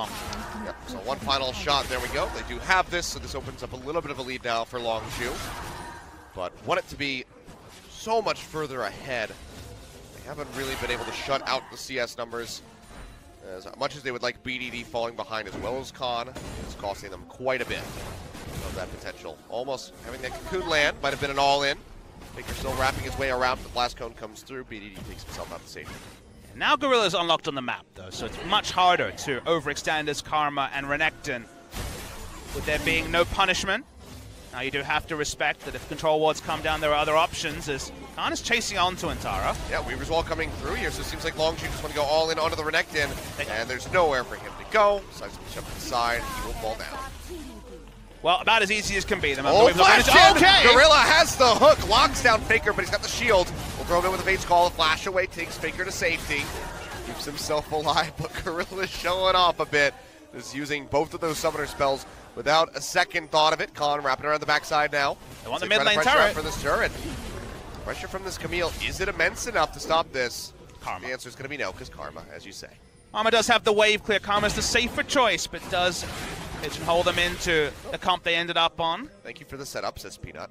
Yep, so one final shot, there we go. They do have this, so this opens up a little bit of a lead now for Longzu. But want it to be so much further ahead. They haven't really been able to shut out the CS numbers as much as they would like. BDD falling behind as well as Khan. It's costing them quite a bit of that potential. Almost having that cocoon land, might have been an all-in. Faker still wrapping his way around, but the blast cone comes through. BDD takes himself out to safety. Now Gorilla's unlocked on the map, though, so it's much harder to overextend as Karma and Renekton. With there being no punishment, now you do have to respect that if control wards come down, there are other options, as Khan is chasing onto Antara. Yeah, Weaver's Wall coming through here, so it seems like Longzu just want to go all in onto the Renekton, and there's nowhere for him to go. Decides to jump to the side, he will fall down. Well, about as easy as can be. Oh, flash in! Okay. Gorilla has the hook, locks down Faker, but he's got the shield. We'll throw him in with a Fate's Call. A flash away takes Faker to safety. Keeps himself alive, but Gorilla's showing off a bit. Just using both of those summoner spells without a second thought of it. Khan wrapping around the backside now. They want the mid lane turret. For this turret. Pressure from this Camille, is it immense enough to stop this? Karma. The answer is going to be no, because Karma, as you say. Karma does have the wave clear. Karma's the safer choice, but does pigeonhole them into the comp they ended up on. Thank you for the setup, says Peanut.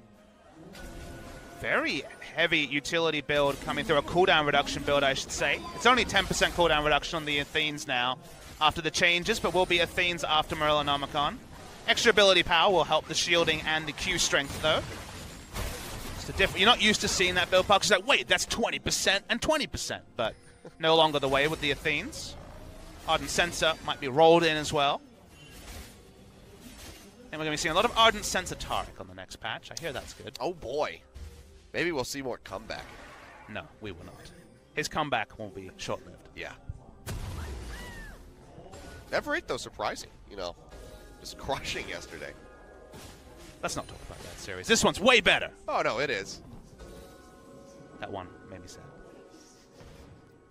Very heavy utility build coming through, a cooldown reduction build, I should say. It's only 10% cooldown reduction on the Athenes now after the changes, but will be Athenes after Morellonomicon. Extra ability power will help the shielding and the Q strength, though. You're not used to seeing that build, Puck. It's like, wait, that's 20% and 20%, but no longer the way with the Athenes. Ardent Sensor might be rolled in as well. And we're going to be seeing a lot of Ardent Sensor Taric on the next patch. I hear that's good. Oh boy. Maybe we'll see more comeback. No, we will not. His comeback won't be short-lived. Yeah. Everett, though, surprising. You know, just crushing yesterday. Let's not talk about that series. This one's way better. Oh, no, it is. That one made me sad.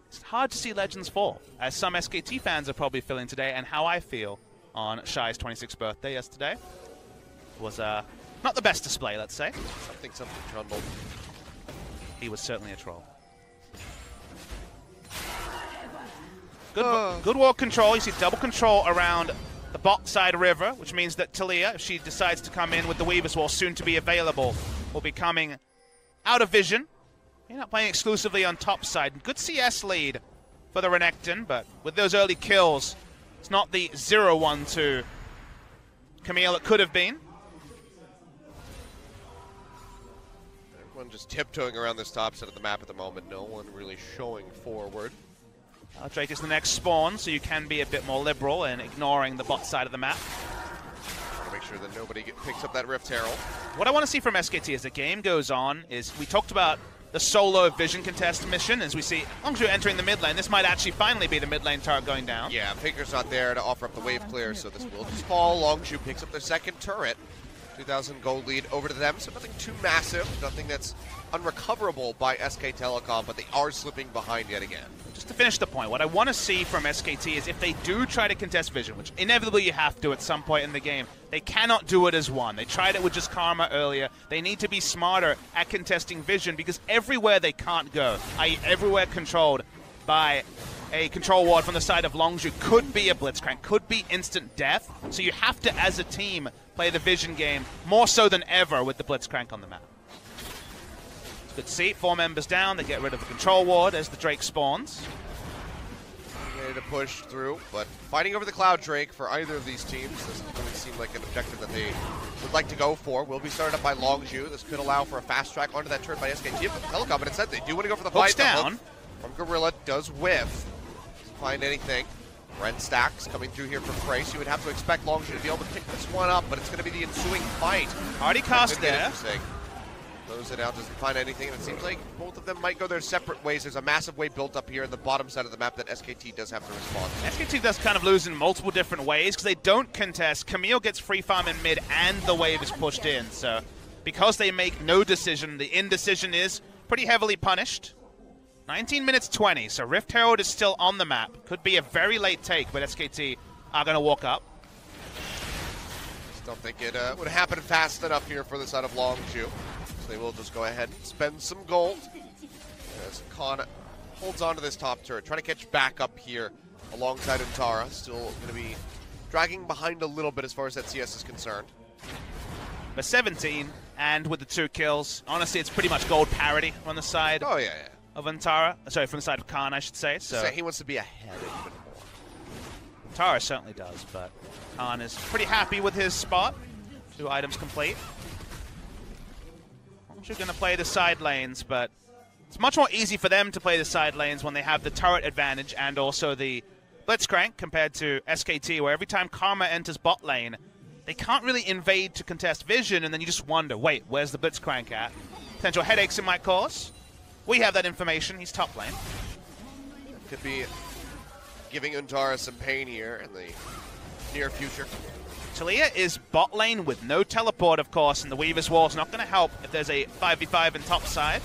It's hard to see Legends fall, as some SKT fans are probably feeling today, and how I feel on Shai's 26th birthday yesterday. It was not the best display, let's say. Something, Trundle. He was certainly a troll. Good wall control. You see double control around the bot side river, which means that Talia, if she decides to come in with the Weaver's Wall soon to be available, will be coming out of vision. You're not playing exclusively on top side. Good CS lead for the Renekton, but with those early kills, it's not the 0-1-2 Camille it could have been. Everyone just tiptoeing around this top side of the map at the moment. No one really showing forward. Drake is the next spawn, so you can be a bit more liberal in ignoring the bot side of the map. To make sure that nobody picks up that Rift Herald. What I want to see from SKT as the game goes on is, we talked about the solo vision contest mission, as we see Longzu entering the mid lane. This might actually finally be the mid lane turret going down. Yeah, Faker's not there to offer up the wave clear, so this will just fall. Longzu picks up their second turret. 2,000 gold lead over to them, so nothing too massive, nothing that's unrecoverable by SK Telecom, but they are slipping behind yet again. Just to finish the point, what I want to see from SKT is if they do try to contest vision, which inevitably you have to at some point in the game, they cannot do it as one. They tried it with just Karma earlier. They need to be smarter at contesting vision, because everywhere they can't go, i.e. everywhere controlled by a control ward from the side of Longzu, could be a Blitzcrank, could be instant death. So you have to, as a team, play the vision game more so than ever with the Blitzcrank on the map. It's good to see. 4 members down. They get rid of the control ward as the Drake spawns. Ready to push through, but fighting over the Cloud Drake for either of these teams doesn't really seem like an objective that they would like to go for. Will be started up by Longzu. This could allow for a fast track onto that turret by SKT. But Telecom, but instead they do want to go for the fight. Down. From Gorilla does whiff. Doesn't find anything. Ren stacks coming through here for Trace. You would have to expect Longzu to be able to pick this one up, but it's going to be the ensuing fight. Already cast there. Close it out, doesn't find anything, and it seems like both of them might go their separate ways. There's a massive wave built up here in the bottom side of the map that SKT does have to respond to. SKT does kind of lose in multiple different ways because they don't contest. Camille gets free farm in mid and the wave is pushed in. So because they make no decision, the indecision is pretty heavily punished. 19 minutes 20, so Rift Herald is still on the map. Could be a very late take, but SKT are going to walk up. Just don't think it would happen fast enough here for the side of Longzu. They will just go ahead and spend some gold as Khan holds on to this top turret, trying to catch back up here alongside Untara. Still going to be dragging behind a little bit as far as that CS is concerned. But 17, and with the 2 kills, honestly, it's pretty much gold parity on the side of Untara. Sorry, from the side of Khan, I should say. So he wants to be ahead even more. Untara certainly does, but Khan is pretty happy with his spot. 2 items complete. Longzu going to play the side lanes, but it's much more easy for them to play the side lanes when they have the turret advantage and also the Blitzcrank compared to SKT, where every time Karma enters bot lane, they can't really invade to contest vision, and then you just wonder, wait, where's the Blitzcrank at? Potential headaches it might cause. We have that information. He's top lane. Could be giving Untara some pain here in the near future. Talia is bot lane with no teleport, of course, and the Weaver's Wall is not going to help if there's a 5v5 in top side.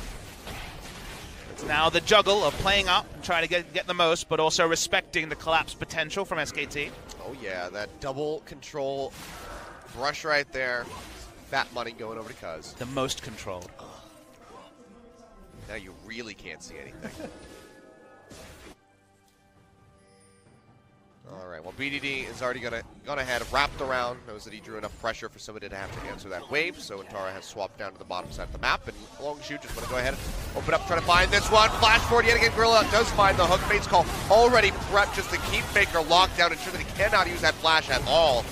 It's now the juggle of playing up and trying to get the most, but also respecting the collapse potential from SKT. Oh yeah, that double control brush right there. Fat money going over to Cuz. The most controlled. Now you really can't see anything. All right, well, BDD is already gone ahead, wrapped around, knows that he drew enough pressure for somebody to have to answer that wave, so Untara has swapped down to the bottom side of the map, and Longzu just want to go ahead and open up, try to find this one. Flash forward yet again, Gorilla does find the hook. Fate's Call already prepped just to keep Faker locked down, ensure that he cannot use that flash at all.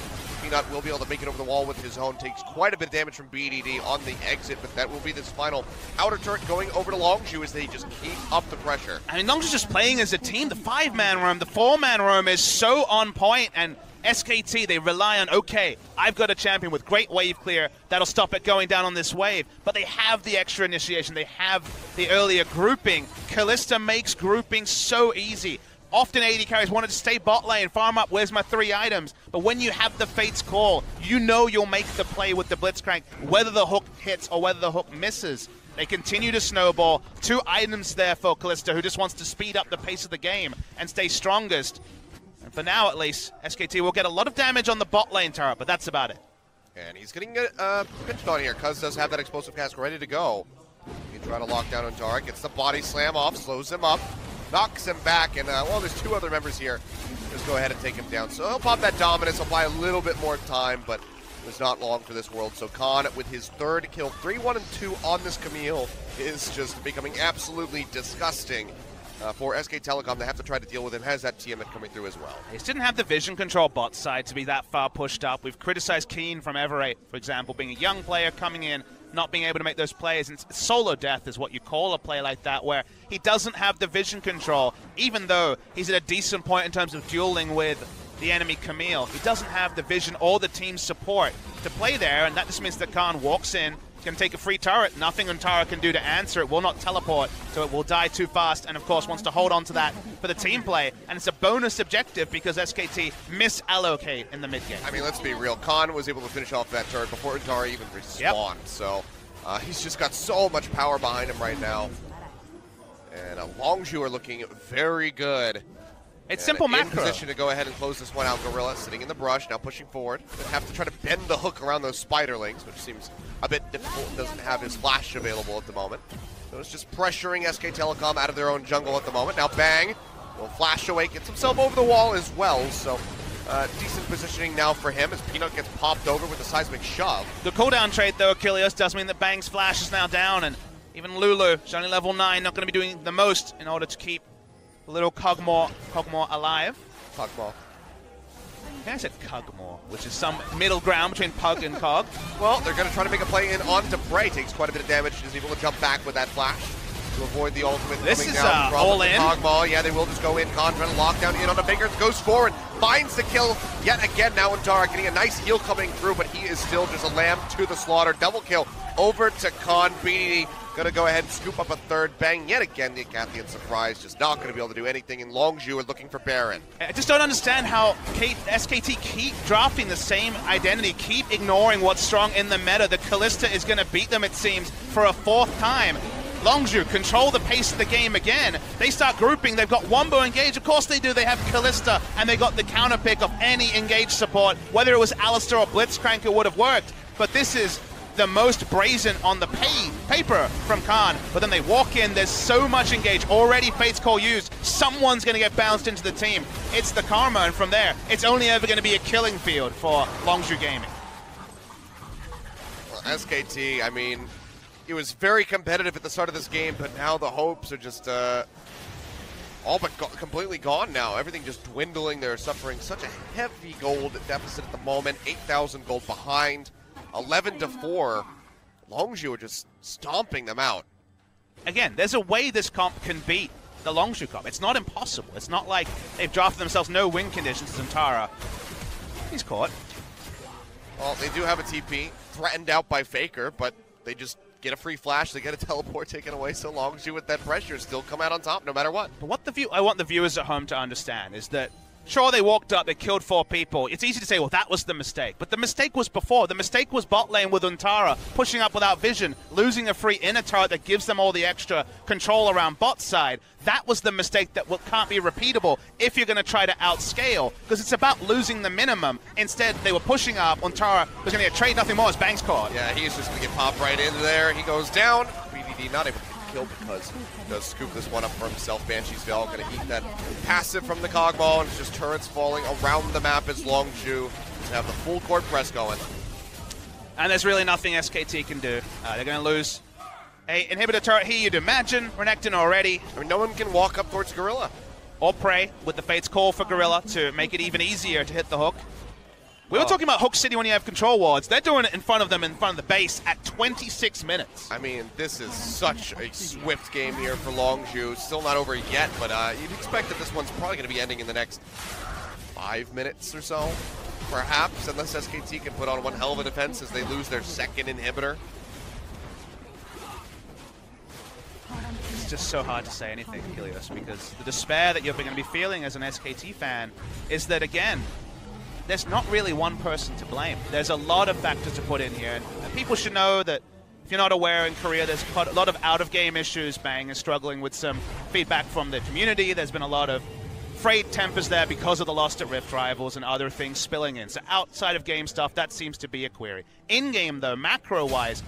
Peanut will be able to make it over the wall with his own, takes quite a bit of damage from BDD on the exit, but that will be this final outer turret going over to Longzu as they just keep up the pressure. I mean, Longzu's just playing as a team. The 5-man roam, the 4-man roam is so on point, and SKT, they rely on, okay, I've got a champion with great wave clear that'll stop it going down on this wave, but they have the extra initiation, they have the earlier grouping. Kalista makes grouping so easy. Often AD carries wanted to stay bot lane, farm up, where's my 3 items? But when you have the Fate's Call, you know you'll make the play with the Blitzcrank, whether the hook hits or whether the hook misses. They continue to snowball. 2 items there for Kalista, who just wants to speed up the pace of the game and stay strongest. And for now, at least, SKT will get a lot of damage on the bot lane turret, but that's about it. And he's getting pitched on here. Cuz does have that explosive cask ready to go. He can try to lock down Untara, gets the body slam off, slows him up. Knocks him back, and well, there's 2 other members here. Just go ahead and take him down. So he'll pop that dominance. He'll buy a little bit more time, but it's not long for this world. So Khan, with his 3rd kill, 3-1-2 on this Camille, is just becoming absolutely disgusting for SK Telecom. They have to try to deal with him. Has that TMF coming through as well. He just didn't have the vision control bot side to be that far pushed up. We've criticized Keen from Everate, for example, being a young player coming in, not being able to make those plays. And solo death is what you call a play like that, where he doesn't have the vision control, even though he's at a decent point in terms of dueling with the enemy Camille. He doesn't have the vision or the team support to play there, and that just means that Khan walks in, can take a free turret. Nothing Untara can do to answer it. Will not teleport, so it will die too fast, and of course wants to hold on to that for the team play. And it's a bonus objective because SKT misallocate in the mid game. I mean, let's be real. Khan was able to finish off that turret before Untara even respawned. Yep. So he's just got so much power behind him right now. And Longzu are looking very good. It's simple macro. In position to go ahead and close this one out. Gorilla sitting in the brush, now pushing forward. They have to try to bend the hook around those spiderlings, which seems a bit difficult and doesn't have his flash available at the moment. So it's just pressuring SK Telecom out of their own jungle at the moment. Now Bang will flash away, gets himself over the wall as well. So decent positioning now for him as Peanut gets popped over with a seismic shove. The cooldown trade, though, Achilles, does mean that Bang's flash is now down, and even Lulu, she's only level 9, not going to be doing the most in order to keep little Cogmore alive. Cogmore. I think I said Cogmore, which is some middle ground between Pug and Cog. Well, they're going to try to make a play in onto Bray. Takes quite a bit of damage. Is able to jump back with that flash to avoid the ultimate this coming is down from all in. Cogmore. Yeah, they will just go in. Khan trying to lock down in on the fingers. Goes forward. Finds the kill yet again. Now Untara getting a nice heal coming through, but he is still just a lamb to the slaughter. Double kill over to Khan. BDD gonna go ahead and scoop up a 3rd. Bang yet again. The Acathian surprise just not gonna be able to do anything. And Longzu are looking for Baron. I just don't understand how SKT keep drafting the same identity, keep ignoring what's strong in the meta. The Kalista is gonna beat them, it seems, for a 4th time. Longzu control the pace of the game again. They start grouping. They've got Wombo engaged. Of course they do. They have Kalista, and they got the counter pick of any engaged support. Whether it was Alistar or Blitzcrank, it would have worked. But this is the most brazen on the pay paper from Khan, but then they walk in, there's so much engage, already Fate's Call used, someone's going to get bounced into the team. It's the Karma, and from there, it's only ever going to be a killing field for Longzu Gaming. Well, SKT, I mean, it was very competitive at the start of this game, but now the hopes are just all but completely gone now. Everything just dwindling. They're suffering such a heavy gold deficit at the moment. 8,000 gold behind. 11-4. Longzu are just stomping them out. Again, there's a way this comp can beat the Longzu comp. It's not impossible. It's not like they've drafted themselves no win conditions to Zantara. He's caught. Well, they do have a TP. Threatened out by Faker, but they just get a free flash, they get a teleport taken away, so Longzu with that pressure still come out on top no matter what. But what I want the viewers at home to understand is that, sure, they walked up, they killed 4 people. It's easy to say, well, that was the mistake. But the mistake was before. The mistake was bot lane with Untara, pushing up without vision, losing a free inner turret that gives them all the extra control around bot side. That was the mistake that can't be repeatable if you're going to try to outscale, because it's about losing the minimum. Instead, they were pushing up. Untara was going to get traded, nothing more as Banks caught. Yeah, he's just going to get popped right into there. He goes down. BDD not able to get killed because he does scoop this one up for himself. Banshee's Veil going to eat that passive from the Cogball, and it's just turrets falling around the map as Longzu have the full court press going. And there's really nothing SKT can do. They're going to lose a inhibitor turret here, you'd imagine. Renekton already. I mean, no one can walk up towards Gorilla. Or pray with the Fate's Call for Gorilla to make it even easier to hit the hook. We were talking about Hook City when you have control wards. They're doing it in front of them, in front of the base at 26 minutes. I mean, this is such a swift game here for Longzu. Still not over yet, but you'd expect that this one's probably going to be ending in the next 5 minutes or so, perhaps, unless SKT can put on one hell of a defense as they lose their second inhibitor. It's just so hard to say anything, Kilios, because the despair that you're going to be feeling as an SKT fan is that, again, there's not really one person to blame. There's a lot of factors to put in here, and people should know that if you're not aware, in Korea there's quite a lot of out-of-game issues. Bang is struggling with some feedback from the community. There's been a lot of frayed tempers there because of the loss to Rift Rivals and other things spilling in. So outside of game stuff, that seems to be a query. In-game, though, macro-wise,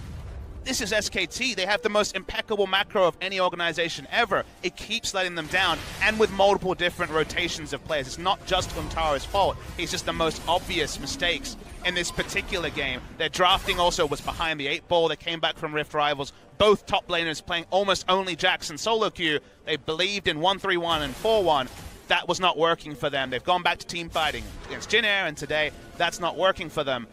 this is SKT. They have the most impeccable macro of any organization ever. It keeps letting them down, and with multiple different rotations of players. It's not just Untara's fault. It's just the most obvious mistakes in this particular game. Their drafting also was behind the 8-ball. They came back from Rift Rivals. Both top laners playing almost only Jackson solo queue. They believed in 1-3-1 and 4-1. That was not working for them. They've gone back to team fighting against Jin Air, and today that's not working for them.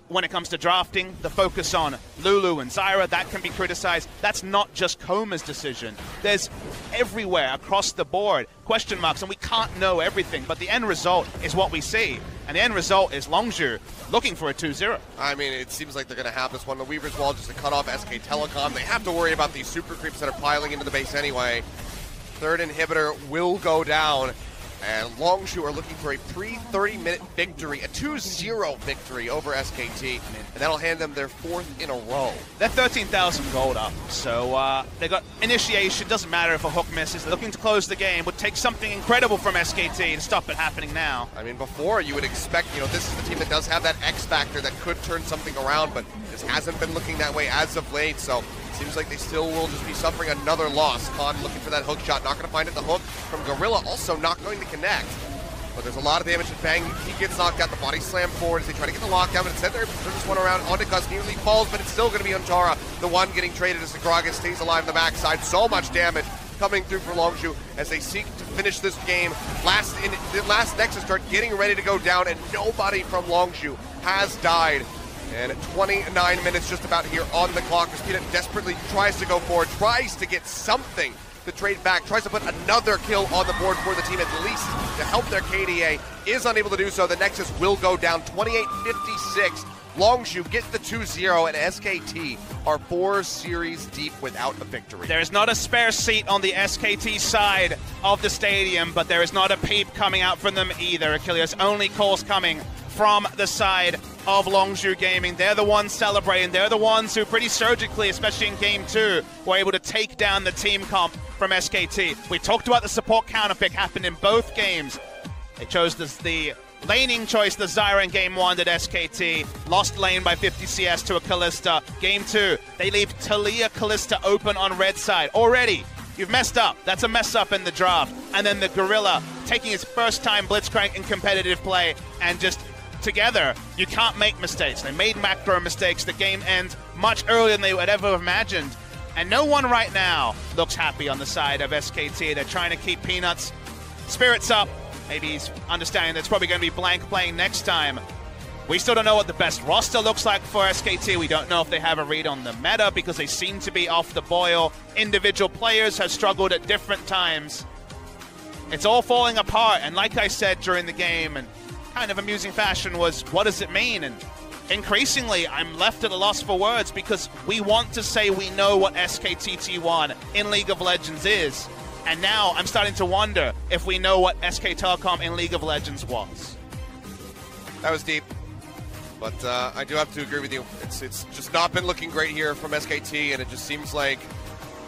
When it comes to drafting, the focus on Lulu and Zyra, that can be criticized. That's not just Koma's decision. There's everywhere across the board question marks, and we can't know everything, but the end result is what we see. And the end result is Longzu looking for a 2-0. I mean, it seems like they're going to have this one. The Weaver's Wall just to cut off SK Telecom. They have to worry about these super creeps that are piling into the base anyway. Third inhibitor will go down. And Longzu are looking for a pre-30-minute victory, a 2-0 victory over SKT, and that'll hand them their 4th in a row. They're 13,000 gold up, so they got initiation. Doesn't matter if a hook misses. They're looking to close the game. Would take something incredible from SKT to stop it happening now. I mean, before you would expect, this is the team that does have that X factor that could turn something around, but this hasn't been looking that way as of late, so seems like they still will just be suffering another loss. Khan looking for that hook shot, not going to find it. The hook from Gorilla also not going to connect. But there's a lot of damage to Bang. He gets knocked out. The body slam forward as they try to get the lockdown, but instead they're just one around onto Gus. Nearly falls, but it's still going to be Untara, the one getting traded as the Gragas stays alive on the backside. So much damage coming through for Longzu as they seek to finish this game. The last Nexus start getting ready to go down, and nobody from Longzu has died. And 29 minutes just about here on the clock. Christina desperately tries to go forward, tries to get something to trade back, tries to put another kill on the board for the team at least to help their KDA. Is unable to do so. The Nexus will go down 28-56. Longzu gets the 2-0, and SKT are 4 series deep without a victory. There is not a spare seat on the SKT side of the stadium, but there is not a peep coming out from them either. Achilles, only calls coming from the side of Longzu Gaming. They're the ones celebrating. They're the ones who pretty surgically, especially in Game 2, were able to take down the team comp from SKT. We talked about the support counter pick happened in both games. They chose the laning choice the Zyra in game 1 did SKT. Lost lane by 50 CS to a Kalista. Game 2, they leave Talia Kalista open on red side. Already, you've messed up. That's a mess up in the draft. And then the Gorilla taking his first time Blitzcrank in competitive play, and just together, you can't make mistakes. They made macro mistakes. The game ends much earlier than they would ever have imagined. And no one right now looks happy on the side of SKT. They're trying to keep Peanuts' spirits up. Maybe he's understanding that it's probably going to be blank playing next time. We still don't know what the best roster looks like for SKT. We don't know if they have a read on the meta because they seem to be off the boil. Individual players have struggled at different times. It's all falling apart, and like I said during the game, and kind of amusing fashion, was what does it mean? And increasingly, I'm left at a loss for words because we want to say we know what SKT-T1 in League of Legends is. And now I'm starting to wonder if we know what SK Telecom in League of Legends was. That was deep. But I do have to agree with you. It's just not been looking great here from SKT, and it just seems like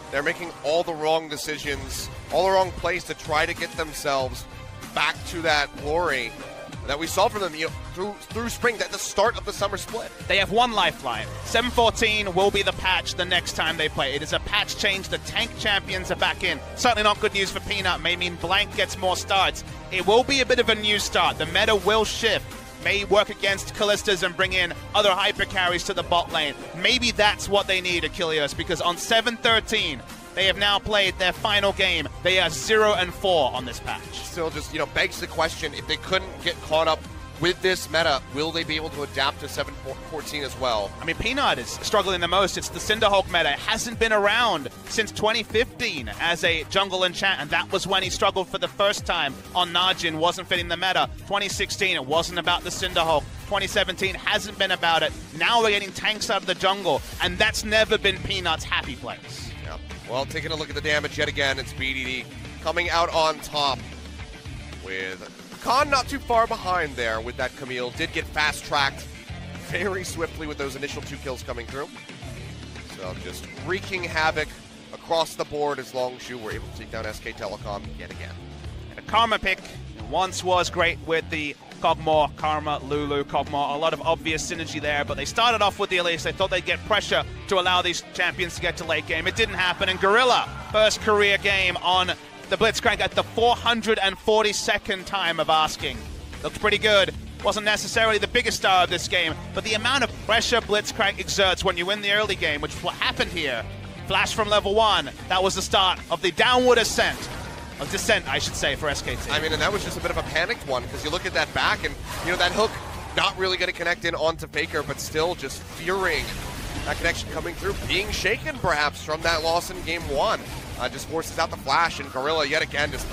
they're making all the wrong decisions, all the wrong plays to try to get themselves back to that glory that we saw from them, through spring, at the start of the summer split. They have one lifeline. 7-14 will be the patch the next time they play. It is a patch change. The tank champions are back in. Certainly not good news for Peanut. May mean Blank gets more starts. It will be a bit of a new start. The meta will shift. May work against Kallistas and bring in other hyper carries to the bot lane. Maybe that's what they need, Achilles, because on 7-13, they have now played their final game. They are 0-4 on this patch. Still just, begs the question, if they couldn't get caught up with this meta, will they be able to adapt to 7-14 as well? I mean, Peanut is struggling the most. It's the Cinderhulk meta. It hasn't been around since 2015 as a jungle enchant, and that was when he struggled for the first time on Najin. Wasn't fitting the meta. 2016, it wasn't about the Cinderhulk. 2017 hasn't been about it. Now we're getting tanks out of the jungle, and that's never been Peanut's happy place. Yeah. Well, taking a look at the damage yet again, it's BDD coming out on top with Khan not too far behind there with that Camille. Did get fast-tracked very swiftly with those initial 2 kills coming through. So just wreaking havoc across the board as Longzu were able to take down SK Telecom yet again. And a Karma pick once was great with the Kog'Maw, Karma, Lulu, Kog'Maw. A lot of obvious synergy there, but they started off with the Elise. They thought they'd get pressure to allow these champions to get to late game. It didn't happen, and Gorilla, first career game on the Blitzcrank at the 442nd time of asking. Looked pretty good. Wasn't necessarily the biggest star of this game, but the amount of pressure Blitzcrank exerts when you win the early game, which is what happened here. Flash from level 1. That was the start of the downward ascent. Of descent, I should say, for SKT. I mean, and that was just a bit of a panicked one, because you look at that back, and, that hook not really going to connect in onto Faker, but still just fearing that connection coming through, being shaken, perhaps, from that loss in game 1. Just forces out the flash, and Gorilla, yet again, just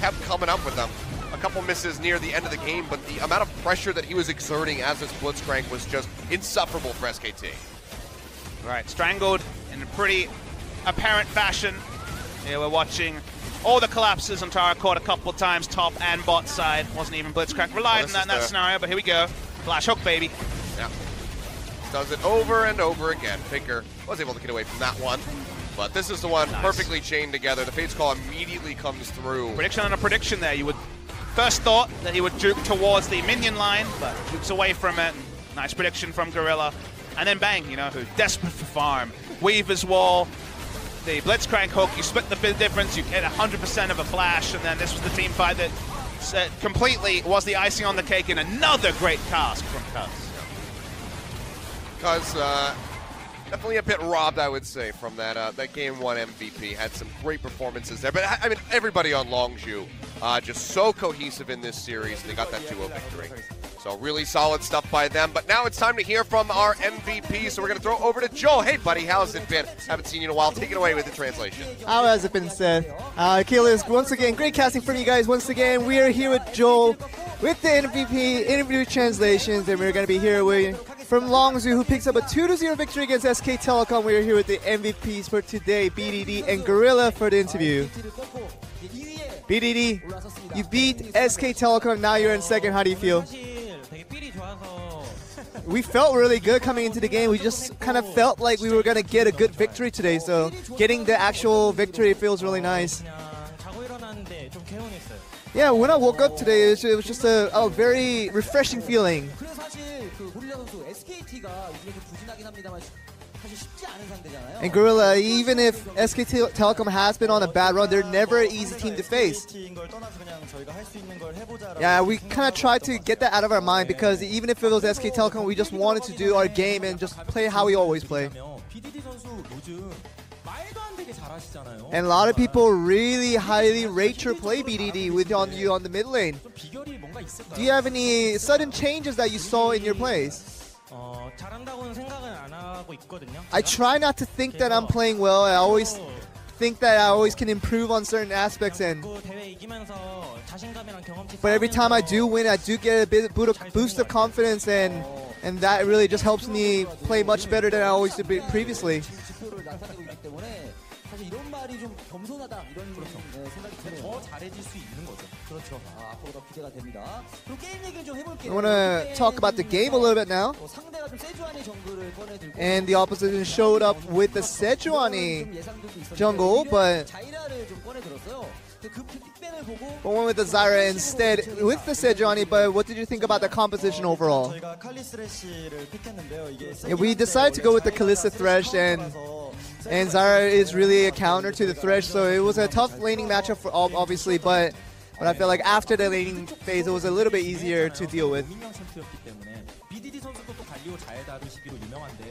kept coming up with them. A couple misses near the end of the game, but the amount of pressure that he was exerting as this Blitzcrank was just insufferable for SKT. Right, strangled in a pretty apparent fashion. Here we're watching all the collapses on Tara Court a couple of times, top and bot side. Wasn't even Blitzcrank relied on that in that scenario, but here we go. Flash hook, baby. Yeah. Does it over and over again. Faker was able to get away from that one. But this is the one perfectly chained together. The Fate's Call immediately comes through. Prediction on a prediction there. You would first thought that he would juke towards the minion line, but jukes away from it. Nice prediction from Gorilla. And then bang, who's desperate for farm. Weaver's Wall, the Blitzcrank hook, you split the difference, you get 100% of a flash, and then this was the team fight that completely was the icing on the cake, and another great cast from Cuz. Definitely a bit robbed, I would say, from that Game 1 MVP. Had some great performances there. But, I mean, everybody on Longzu just so cohesive in this series. They got that 2-0 victory. So really solid stuff by them. But now it's time to hear from our MVP. So we're going to throw it over to Joel. Hey, buddy, how's it been? Haven't seen you in a while. Take it away with the translation. How has it been said? Achilles, once again, great casting for you guys. Once again, we are here with Joel with the MVP interview translations. And we're going to be here with from Longzu, who picks up a 2-0 victory against SK Telecom. We are here with the MVPs for today, BDD and Gorilla, for the interview. BDD, you beat SK Telecom, now you're in second. How do you feel? We felt really good coming into the game. We just kind of felt like we were going to get a good victory today. So getting the actual victory feels really nice. Yeah, when I woke up today, it was just a very refreshing feeling. 그래서 사실 그 고릴라 선수 SKT가 요즘에 좀 부진하긴 합니다만 사실 쉽지 않은 상대잖아요. And Gorilla, even if SKT Telecom has been on a bad run, they're never an easy team to face. Yeah, we kind of tried to get that out of our mind because even if it was SK Telecom, we just wanted to do our game and just play how we always play. And a lot of people really highly rate your play, BDD, with on you on the mid lane. Do you have any sudden changes that you saw in your plays? I try not to think that I'm playing well. I always think that I always can improve on certain aspects, but every time I do win, I do get a bit boost of confidence, and that really just helps me play much better than I always did previously. 사실 이런 말이 좀 겸손하다 이런 생각이 드네요. 더 잘해질 수 있는 거죠. 그렇죠. 앞으로 더 기대가 됩니다. 그리고 게임 얘기를 좀 해볼게요. I want to talk about the game a little bit now. 상대가 좀 세주안이 정글을 꺼내들고 And the opposition showed up with the Sejuani jungle, but 자이라를 좀 꺼내들었어요. 그 픽밴을 보고 but went with the Zyra instead with the Sejuani. But what did you think about the composition overall? Yeah, we decided to go with the Kalista Thresh, and Zyra is really a counter to the Thresh, so it was a tough laning matchup for obviously, but I feel like after the laning phase, it was a little bit easier to deal with.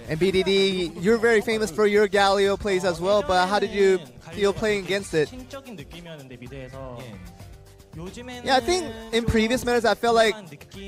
And BDD, you're very famous for your Galio plays as well, but how did you feel playing against it? Yeah, I think in previous metas, I felt like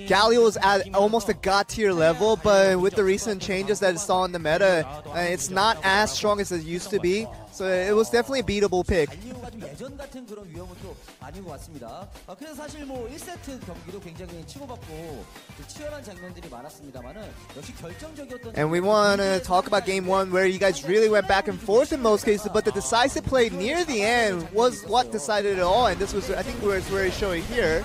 Galio was at almost a god tier level, but with the recent changes that it saw in the meta, it's not as strong as it used to be. So it was definitely a beatable pick. 예전 같은 그런 위험은 또 아닌 것 같습니다. 그래서 사실 뭐 1세트 경기도 굉장히 치고받고 치열한 장면들이 많았습니다만은 역시 결정적이었던. And we want to talk about game one where you guys really went back and forth in most cases, but the decisive play near the end was what decided it all. And this was, I think, where it's showing here.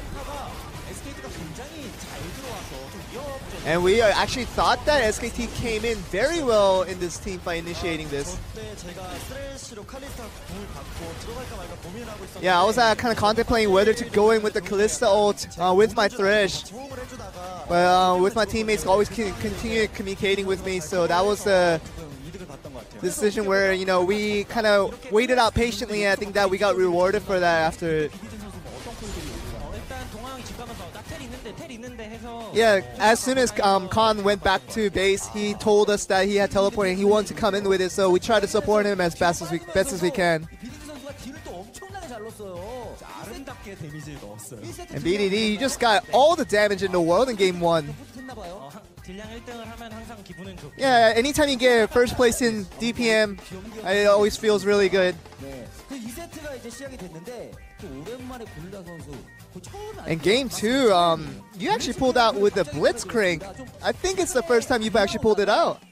And we actually thought that SKT came in very well in this team by initiating this. Yeah, I was kind of contemplating whether to go in with the Kalista ult with my Thresh. But with my teammates always continue communicating with me, so that was the decision where, you know, we kind of waited out patiently, and I think that we got rewarded for that after. Yeah, as soon as Khan went back to base, he told us that he had teleported and he wanted to come in with it, so we tried to support him as best as we can. And BDD, you just got all the damage in the world in game one. Yeah, anytime you get first place in DPM, it always feels really good. And game two, you actually pulled out with the Blitzcrank. I think it's the first time you've actually pulled it out.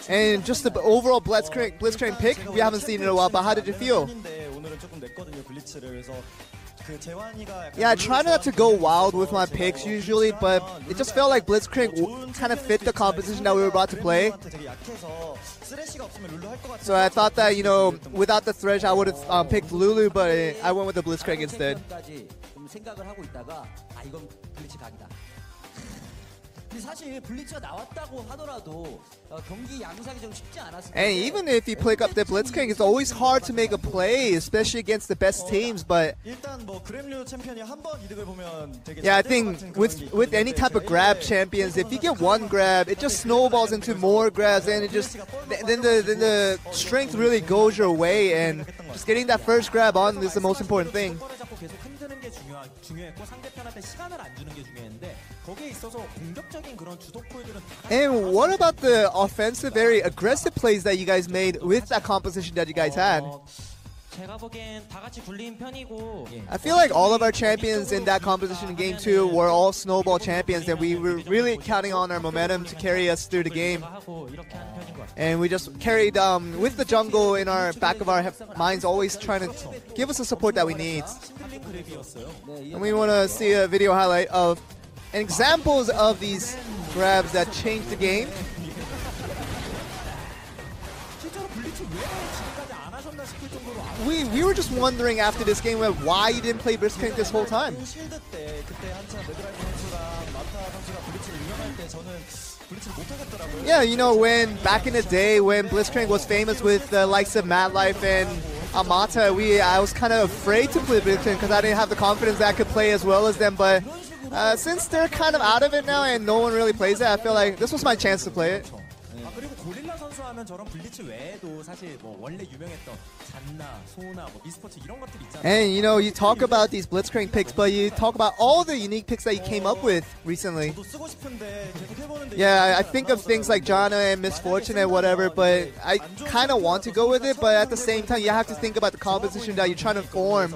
And just the overall Blitzcrank pick, we haven't seen it in a while, but how did you feel? Yeah, I try not to go wild with my picks usually, but it just felt like Blitzcrank kind of fit the composition that we were about to play. So I thought that, you know, without the Thresh, I would have picked Lulu, but I went with the Blitzcrank instead. And even if you pick up the Blitzcrank, it's always hard to make a play, especially against the best teams. But yeah, I think with any type of grab champions, if you get one grab, it just snowballs into more grabs, and it just then the strength really goes your way, and just getting that first grab on is the most important thing. And what about the offensive, very aggressive plays that you guys made with that composition that you guys had? I feel like all of our champions in that composition in game two were all snowball champions, and we were really counting on our momentum to carry us through the game. And we just carried with the jungle in our back of our minds, always trying to give us the support that we need. And we want to see a video highlight of examples of these grabs that changed the game. we were just wondering after this game why you didn't play Blitzcrank this whole time. 실드 때 그때 한참 레드라이브 선수랑 마타 선수가 블리츠를 유명할 때 저는 블리츠를 못 하겠더라고요. Yeah, you know, when back in the day when Blitzcrank was famous with the likes of Mad Life and Amata, I was kind of afraid to play Blitzcrank because I didn't have the confidence that I could play as well as them. But since they're kind of out of it now and no one really plays it, I feel like this was my chance to play it. 그리고 고릴라 선수 하면 저런 블리츠 외에도 사실 뭐 원래 유명했던 잔나, 소나, 뭐 미스포츠 이런 것들 있잖아요. And you know, you talk about these Blitzcrank picks, but you talk about all the unique picks that you came up with recently. 저도 쓰고 싶은데 계속 해보는데 Yeah, I think of things like Jana and Misfortune and whatever, but I kind of want to go with it, but at the same time, you have to think about the composition that you're trying to form.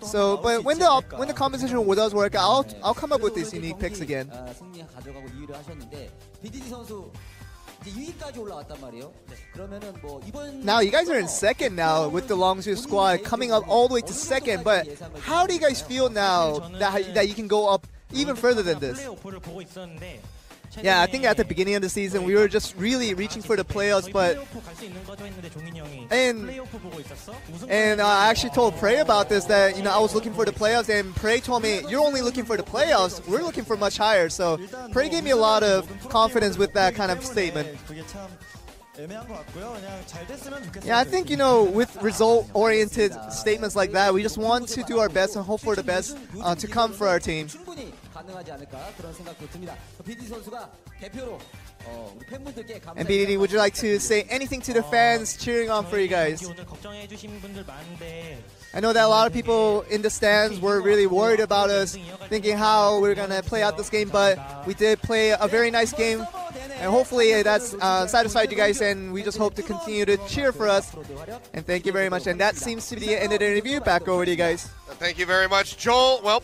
So, but when the composition does work, I'll come up with these unique picks again. 승리 가져가고 2위를 하셨는데 BDD 선수 이제 2위까지 올라왔단 말이에요. 그러면은 뭐 이번 Now you guys are in second now with the Longzu squad coming up all the way to second, but how do you guys feel now that you can go up even further than this? 플레이오프를 보고 있었는데 Yeah, I think at the beginning of the season we were just really reaching for the playoffs, but 플레이오프 갈 수 있는 거죠 했는데 종인 형이 And- 플레이오프 보고 있었어? 우승 I actually told Prey about this, that I was looking for the playoffs, and Prey told me, you're only looking for the playoffs, we're looking for much higher. So Prey gave me a lot of confidence with that kind of statement. 그게 참 애매한 것 같고요. 그냥 잘 됐으면 좋겠어요. Yeah, I think, with result-oriented statements like that, we just want to do our best and hope for the best to come for our team. 충분히 가능하지 않을까 그런 생각도 듭니다. BDD 선수가 대표로 우리 팬분들께 감사. And BDD, would you like to say anything to the fans cheering on for you guys? 오늘 걱정해 주신 분들 많은데 I know that a lot of people in the stands were really worried about us, thinking how we're going to play out this game, but we did play a very nice game, and hopefully that's satisfied you guys, and we just hope to continue to cheer for us. And thank you very much. And that seems to be the end of the interview. Back over to you guys. Thank you very much, Joel. Well,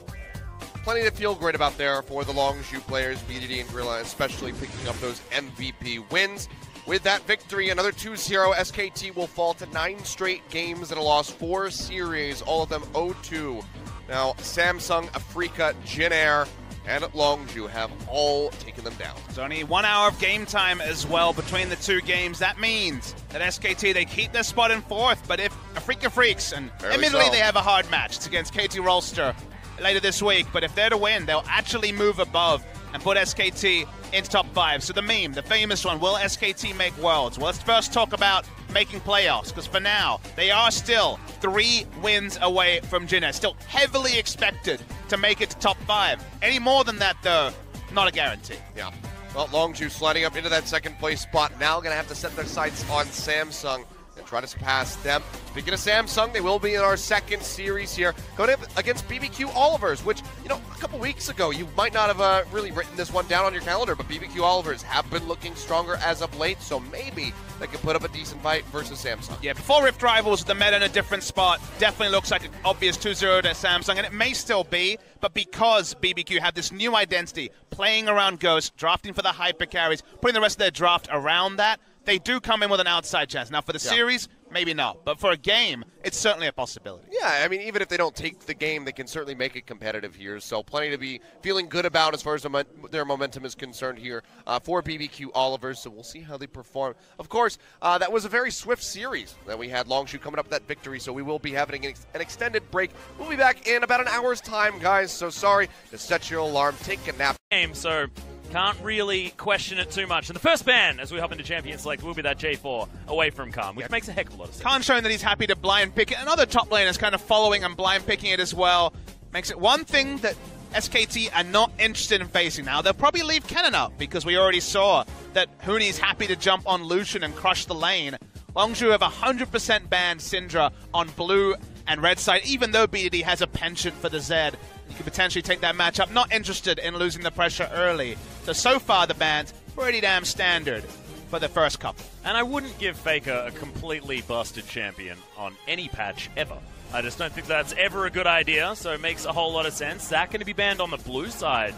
plenty to feel great about there for the Longzu players, BDD and Gorilla, especially picking up those MVP wins. With that victory, another 2-0, SKT will fall to 9 straight games and a loss, 4 series, all of them 0-2. Now, Samsung, Africa, Jin Air, and Longzu have all taken them down. There's only 1 hour of game time as well between the two games. That means that SKT, they keep their spot in 4th, but if Africa Freaks, and admittedly they have a hard match, it's against KT Rolster later this week, but if they're to win, they'll actually move above and put SKT into top 5. So the meme, the famous one, will SKT make Worlds? Well, let's first talk about making playoffs, because for now, they are still 3 wins away from Jinnet. Still heavily expected to make it to top 5. Any more than that, though, not a guarantee. Yeah. Well, Longzu sliding up into that second place spot. Now going to have to set their sights on Samsung and try to surpass them. Speaking of Samsung, they will be in our second series here, going up against BBQ Olivers, which, a couple weeks ago, you might not have really written this one down on your calendar, but BBQ Olivers have been looking stronger as of late, so maybe they can put up a decent fight versus Samsung. Yeah, before Rift Rivals, the meta in a different spot definitely looks like an obvious 2-0 to Samsung, and it may still be, but because BBQ have this new identity, playing around Ghost, drafting for the hyper carries, putting the rest of their draft around that, they do come in with an outside chance. Now, for the series, maybe not. But for a game, it's certainly a possibility. Yeah, I mean, even if they don't take the game, they can certainly make it competitive here. So plenty to be feeling good about as far as their momentum is concerned here for BBQ Olivers. So we'll see how they perform. Of course, that was a very swift series that we had. Longzu coming up with that victory, so we will be having an extended break. We'll be back in about an hour's time, guys. So sorry. Just set your alarm, take a nap. So can't really question it too much. And the first ban, as we hop into Champions Select, will be that J4 away from Calm, which makes a heck of a lot of sense. Khan showing that he's happy to blind pick it. Another top lane is kind of following and blind picking it as well. Makes it one thing that SKT are not interested in facing now. They'll probably leave Kennen up, because we already saw that Huni's happy to jump on Lucian and crush the lane. Longzu have 100% banned Syndra on blue and red side, even though BDD has a penchant for the Zed. You could potentially take that matchup. Not interested in losing the pressure early. So far the ban's pretty damn standard for the first couple. And I wouldn't give Faker a completely busted champion on any patch ever. I just don't think that's ever a good idea, so it makes a whole lot of sense. Zach going to be banned on the blue side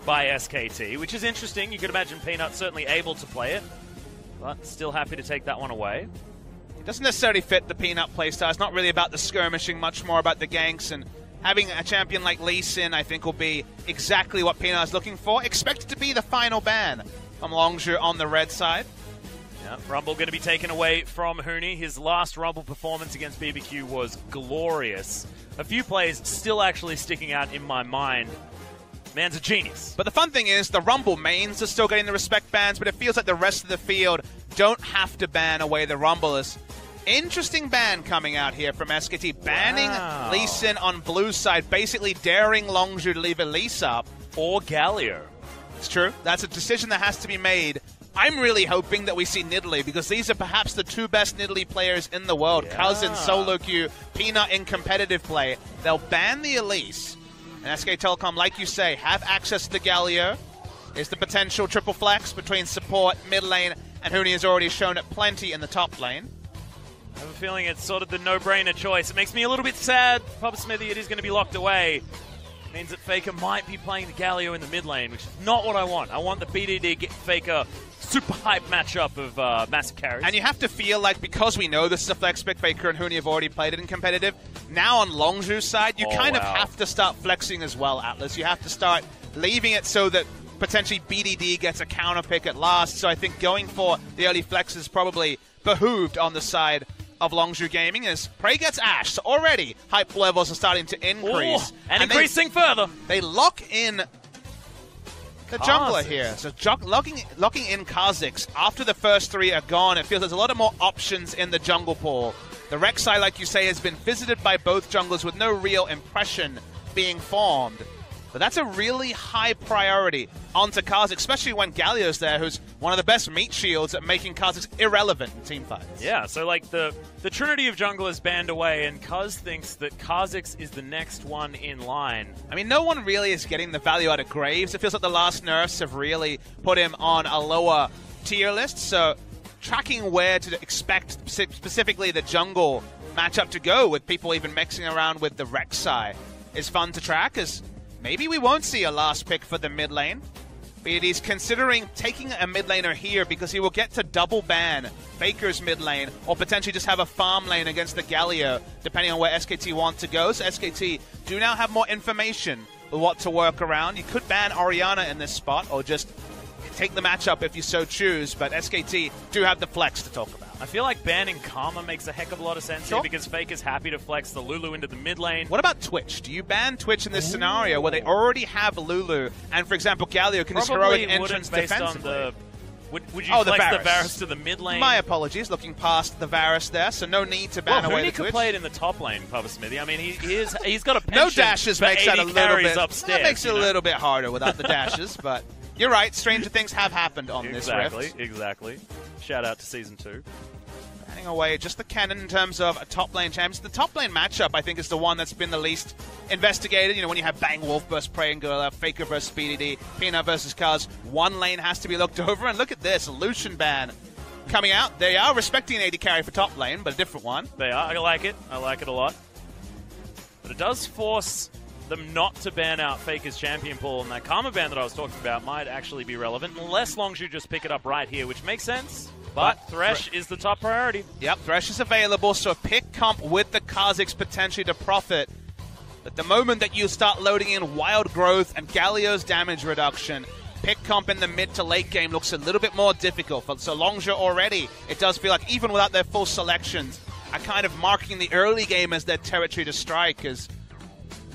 by SKT, which is interesting. You could imagine Peanut certainly able to play it, but still happy to take that one away. It doesn't necessarily fit the Peanut playstyle. It's not really about the skirmishing, much more about the ganks, and having a champion like Lee Sin, I think, will be exactly what Peanut is looking for. Expected to be the final ban from Longzu on the red side. Yeah, Rumble going to be taken away from Huni. His last Rumble performance against BBQ was glorious. A few plays still actually sticking out in my mind. Man's a genius. But the fun thing is, the Rumble mains are still getting the respect bans, but it feels like the rest of the field don't have to ban away the Rumblers. Interesting ban coming out here from SKT, banning Lee Sin on blue side, basically daring Longzu to leave Elise up. Or Galio. It's true. That's a decision that has to be made. I'm really hoping that we see Nidalee, because these are perhaps the two best Nidalee players in the world. Yeah. Cousin, solo queue, Peanut in competitive play. They'll ban the Elise. And SK Telecom, like you say, have access to the Galio. Is the potential triple flex between support, mid lane, and Huni has already shown it plenty in the top lane. I have a feeling it's sort of the no-brainer choice. It makes me a little bit sad. Papa Smithy, it is going to be locked away. It means that Faker might be playing the Galio in the mid lane, which is not what I want. I want the BDD get Faker super hype matchup of massive carries. And you have to feel like, because we know this is a flex pick, Faker and Huni have already played it in competitive, now on Longzu's side, you kind of have to start flexing as well, Atlas. You have to start leaving it so that potentially BDD gets a counter pick at last. So I think going for the early flex is probably behooved on the side of Longzu Gaming, as Prey gets Ashe. So already hype levels are starting to increase. And increasing further. They lock in the jungler here. So locking in Kha'Zix. After the first three are gone, it feels there's a lot of more options in the jungle pool. The Rek'Sai, like you say, has been visited by both junglers with no real impression being formed. But that's a really high priority onto Kha'Zix, especially when Galio's there, who's one of the best meat shields at making Kha'Zix irrelevant in teamfights. Yeah, so like the trinity of junglers banned away, and Kuz thinks that Kha'Zix is the next one in line. I mean, no one really is getting the value out of Graves. It feels like the last nerfs have really put him on a lower tier list, so tracking where to expect specifically the jungle matchup to go, with people even mixing around with the Rek'Sai, is fun to track, as maybe we won't see a last pick for the mid lane. But he's considering taking a mid laner here because he will get to double ban Faker's mid lane, or potentially just have a farm lane against the Galio, depending on where SKT want to go. So SKT do now have more information with what to work around. You could ban Orianna in this spot, or just take the matchup if you so choose, but SKT do have the flex to talk about. I feel like banning Karma makes a heck of a lot of sense here, because Faker's happy to flex the Lulu into the mid lane. What about Twitch? Do you ban Twitch in this scenario where they already have Lulu, and for example Galio can just heroic entrance defensively? Would you flex the Varus to the mid lane? My apologies, looking past the Varus there, so no need to ban away the Twitch. Huni could play it in the top lane, Papa Smithy. I mean, he's got a penchant no dashes makes that a little bit upstairs. That makes it a little bit harder without the dashes, but you're right. Stranger things have happened on this rift. Exactly. Shout out to Season 2. Banning away just the cannon in terms of a top lane champions. The top lane matchup, I think, is the one that's been the least investigated. You know, when you have Bang Wolf versus Prey and Gorilla, Faker versus BDD, Peanut versus Kuz, one lane has to be looked over. And look at this, Lucian ban coming out. They are respecting an AD carry for top lane, but a different one. They are. I like it. I like it a lot. But it does force them not to ban out Faker's champion pool, and that Karma ban that I was talking about might actually be relevant, unless Longzu just pick it up right here, which makes sense. But Thresh is the top priority. Yep, Thresh is available, so a pick comp with the Kha'Zix potentially to profit. But the moment that you start loading in Wild Growth and Galio's damage reduction, pick comp in the mid to late game looks a little bit more difficult. So Longzu already, it does feel like, even without their full selections, are kind of marking the early game as their territory to strike, as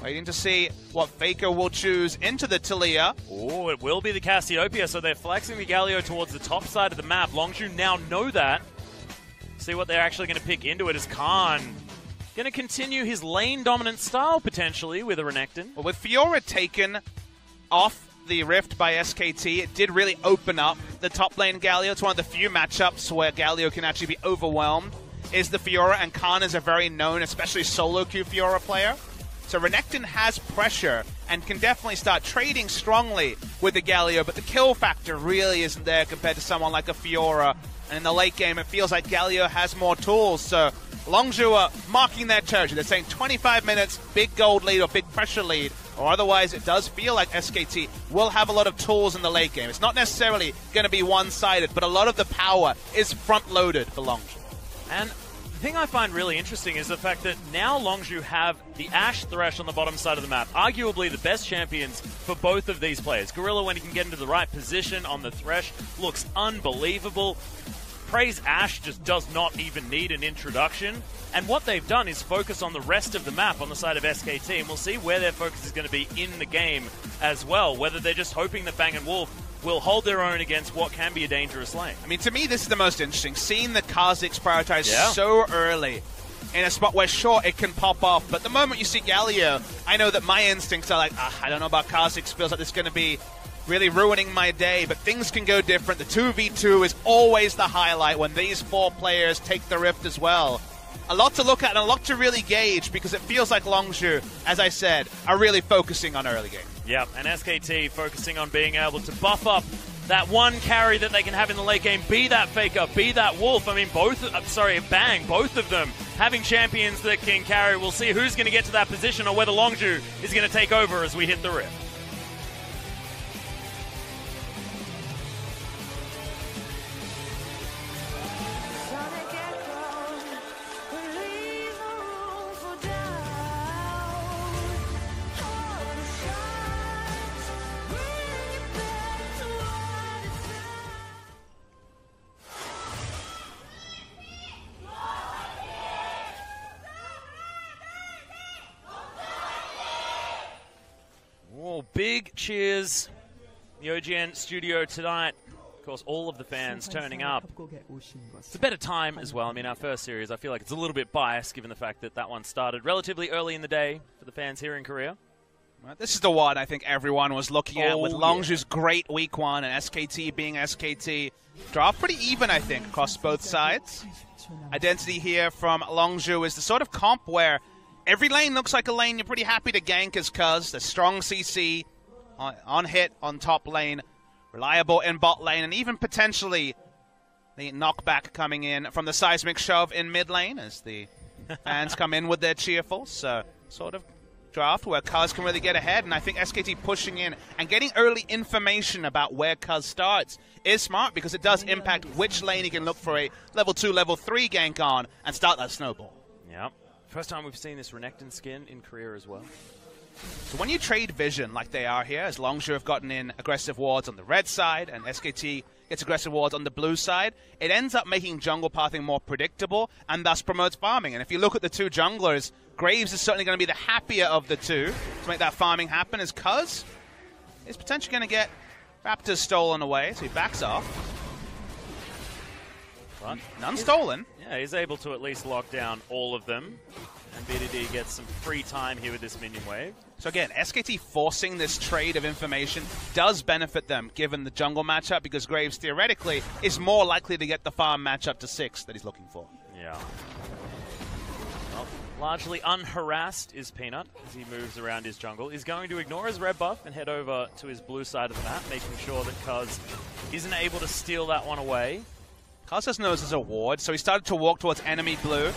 waiting to see what Faker will choose into the Talia. Oh, it will be the Cassiopeia, so they're flexing the Galio towards the top side of the map. Longzu now know that. See what they're actually going to pick into it is Khan. Going to continue his lane-dominant style, potentially, with a Renekton. Well, with Fiora taken off the Rift by SKT, it did really open up the top lane Galio. It's one of the few matchups where Galio can actually be overwhelmed, is the Fiora, and Khan is a very known, especially solo queue Fiora player. So Renekton has pressure and can definitely start trading strongly with the Galio, but the kill factor really isn't there compared to someone like a Fiora. And in the late game, it feels like Galio has more tools. So Longzu are marking their territory. They're saying 25 minutes, big gold lead or big pressure lead, or otherwise it does feel like SKT will have a lot of tools in the late game. It's not necessarily going to be one-sided, but a lot of the power is front-loaded for Longzu. And the thing I find really interesting is the fact that now Longzu have the Ashe Thresh on the bottom side of the map, arguably the best champions for both of these players. Gorilla, when he can get into the right position on the Thresh, looks unbelievable. Praise Ash just does not even need an introduction. And what they've done is focus on the rest of the map on the side of SKT, and we'll see where their focus is going to be in the game as well, whether they're just hoping that Bang & Wolf will hold their own against what can be a dangerous lane. I mean, to me, this is the most interesting. Seeing the Kha'Zix prioritize so early in a spot where, sure, it can pop off, but the moment you see Galio, I know that my instincts are like, I don't know about Kha'Zix, feels like this is going to be really ruining my day, but things can go different. The 2v2 is always the highlight when these 4 players take the Rift as well. A lot to look at and a lot to really gauge, because it feels like Longzu, as I said, are really focusing on early game. Yep, and SKT focusing on being able to buff up that one carry that they can have in the late game, be that Faker, be that Wolf. I mean, Bang, both of them having champions that can carry. We'll see who's going to get to that position or whether Longzu is going to take over as we hit the Rift. Big cheers. The OGN studio tonight. Of course, all of the fans turning up. It's a better time as well. I mean, our first series, I feel like it's a little bit biased given the fact that that one started relatively early in the day for the fans here in Korea. Well, this is the one I think everyone was looking at with Longzu's great week 1 and SKT being SKT. Draft pretty even, I think, across both sides. Identity here from Longzu is the sort of comp where every lane looks like a lane you're pretty happy to gank as Cuz. The strong CC on hit on top lane, reliable in bot lane, and even potentially the knockback coming in from the seismic shove in mid lane as the fans come in with their cheerful. So sort of draft where Cuz can really get ahead, and I think SKT pushing in and getting early information about where Cuz starts is smart, because it does impact which lane he can look for a level 2, level 3 gank on and start that snowball. Yep. First time we've seen this Renekton skin in Korea as well. So when you trade vision like they are here, as Longzu have gotten in aggressive wards on the red side and SKT gets aggressive wards on the blue side, it ends up making jungle pathing more predictable and thus promotes farming. And if you look at the 2 junglers, Graves is certainly going to be the happier of the 2 to make that farming happen, as Cuz is potentially going to get Raptors stolen away, so he backs off. But none stolen. Yeah, he's able to at least lock down all of them. And BDD gets some free time here with this minion wave. So again, SKT forcing this trade of information does benefit them, given the jungle matchup, because Graves theoretically is more likely to get the farm matchup to 6 that he's looking for. Yeah. Well, largely unharassed is Peanut as he moves around his jungle. He's going to ignore his red buff and head over to his blue side of the map, making sure that Cuz isn't able to steal that one away. Cuz just knows there's a ward, so he started to walk towards enemy blue,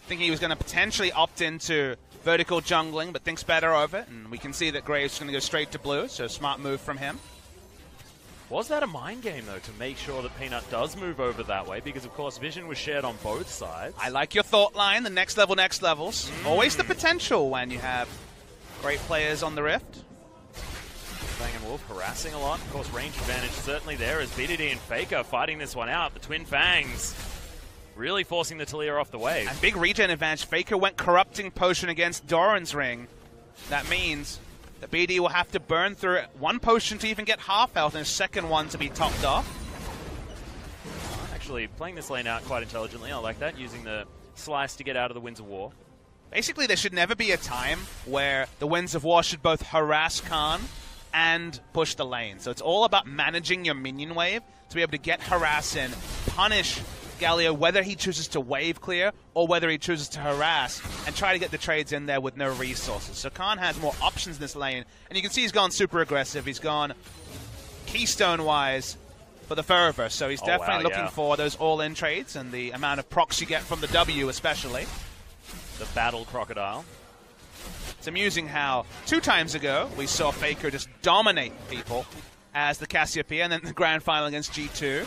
thinking he was going to potentially opt into vertical jungling, but thinks better of it, and we can see that Graves is going to go straight to blue, so smart move from him. Was that a mind game, though, to make sure that Peanut does move over that way? Because, of course, vision was shared on both sides. I like your thought line, the next levels. Always the potential when you have great players on the Rift. Bang & Wolf harassing a lot. Of course, range advantage certainly there as BDD and Faker fighting this one out. The Twin Fangs really forcing the Talia off the wave. And big regen advantage. Faker went Corrupting Potion against Doran's Ring. That means that BD will have to burn through 1 potion to even get half health and a second one to be topped off. Actually, playing this lane out quite intelligently. I like that, using the slice to get out of the Winds of War. Basically, there should never be a time where the Winds of War should both harass Khan and push the lane. So it's all about managing your minion wave to be able to get harass in, punish Galio, whether he chooses to wave clear or whether he chooses to harass, and try to get the trades in there with no resources. So Khan has more options in this lane, and you can see he's gone super aggressive. He's gone Keystone-wise for the Fervor, so he's definitely looking for those all-in trades and the amount of procs you get from the W especially. The Battle Crocodile. It's amusing how 2 times ago we saw Faker just dominate people as the Cassiopeia, and then the grand final against G2